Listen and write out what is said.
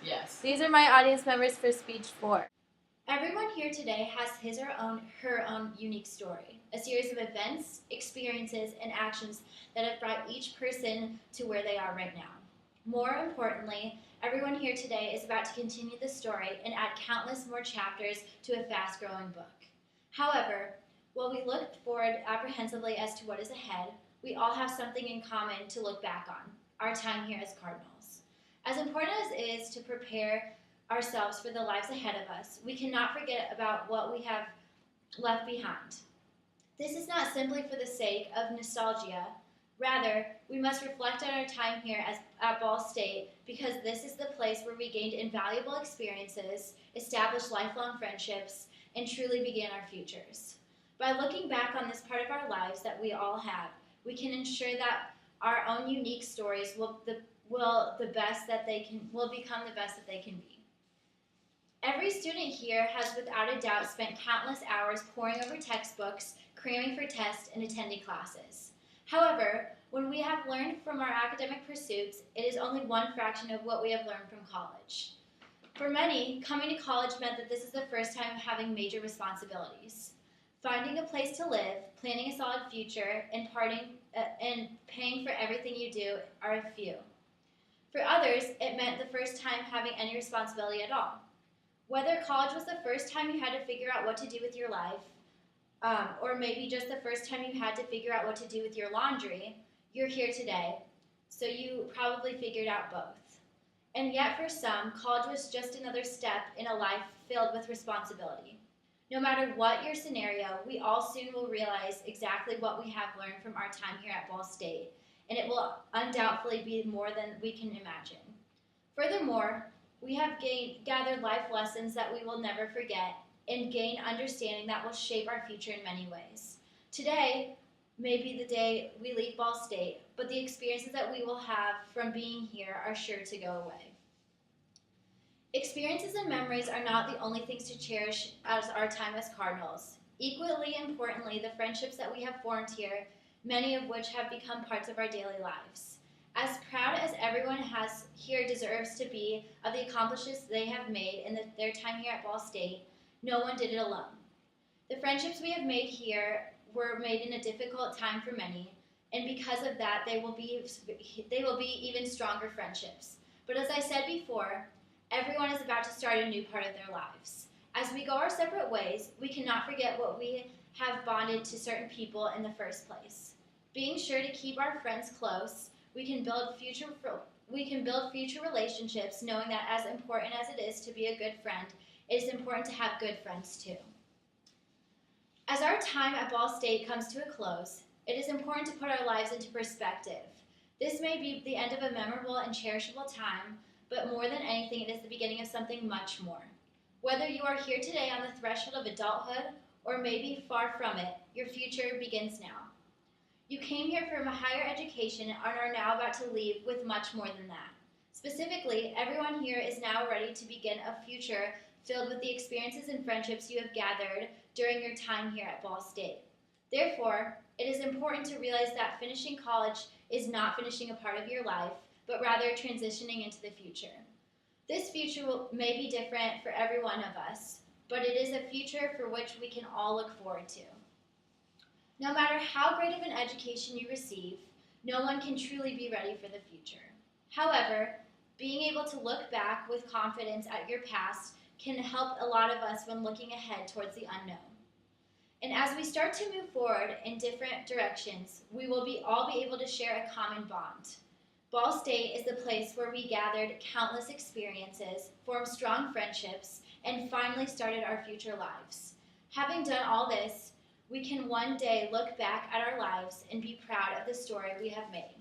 Yes. These are my audience members for speech 4. Everyone here today has his or her own unique story, a series of events, experiences, and actions that have brought each person to where they are right now. More importantly, everyone here today is about to continue the story and add countless more chapters to a fast-growing book. However, while we look forward apprehensively as to what is ahead, we all have something in common to look back on, our time here as Cardinals. As important as it is to prepare ourselves for the lives ahead of us, we cannot forget about what we have left behind. This is not simply for the sake of nostalgia. Rather, we must reflect on our time here at Ball State because this is the place where we gained invaluable experiences, established lifelong friendships, and truly began our futures. By looking back on this part of our lives that we all have, we can ensure that our own unique stories will become the best that they can be. Every student here has without a doubt spent countless hours poring over textbooks, cramming for tests, and attending classes. However, when we have learned from our academic pursuits, it is only one fraction of what we have learned from college. For many, coming to college meant that this is the first time of having major responsibilities. Finding a place to live, planning a solid future, and paying for everything you do are a few. For others, it meant the first time having any responsibility at all. Whether college was the first time you had to figure out what to do with your life, or maybe just the first time you had to figure out what to do with your laundry, you're here today, so you probably figured out both. And yet for some, college was just another step in a life filled with responsibility. No matter what your scenario, we all soon will realize exactly what we have learned from our time here at Ball State, and it will undoubtedly be more than we can imagine. Furthermore, we have gathered life lessons that we will never forget and gain understanding that will shape our future in many ways. Today may be the day we leave Ball State, but the experiences that we will have from being here are sure to go away. Experiences and memories are not the only things to cherish as our time as Cardinals. Equally importantly, the friendships that we have formed here, many of which have become parts of our daily lives. As proud as everyone has here deserves to be of the accomplishments they have made in their time here at Ball State, no one did it alone. The friendships we have made here were made in a difficult time for many, and because of that, they will be even stronger friendships. But as I said before, everyone is about to start a new part of their lives. As we go our separate ways, we cannot forget what we have bonded to certain people in the first place. Being sure to keep our friends close, we can build future relationships knowing that as important as it is to be a good friend, it is important to have good friends too. As our time at Ball State comes to a close, it is important to put our lives into perspective. This may be the end of a memorable and cherishable time, but more than anything, it is the beginning of something much more. Whether you are here today on the threshold of adulthood or maybe far from it, your future begins now. You came here from a higher education and are now about to leave with much more than that. Specifically, everyone here is now ready to begin a future filled with the experiences and friendships you have gathered during your time here at Ball State. Therefore, it is important to realize that finishing college is not finishing a part of your life, but rather transitioning into the future. This future may be different for every one of us, but it is a future for which we can all look forward to. No matter how great of an education you receive, no one can truly be ready for the future. However, being able to look back with confidence at your past can help a lot of us when looking ahead towards the unknown. And as we start to move forward in different directions, we will all be able to share a common bond. Ball State is the place where we gathered countless experiences, formed strong friendships, and finally started our future lives. Having done all this, we can one day look back at our lives and be proud of the story we have made.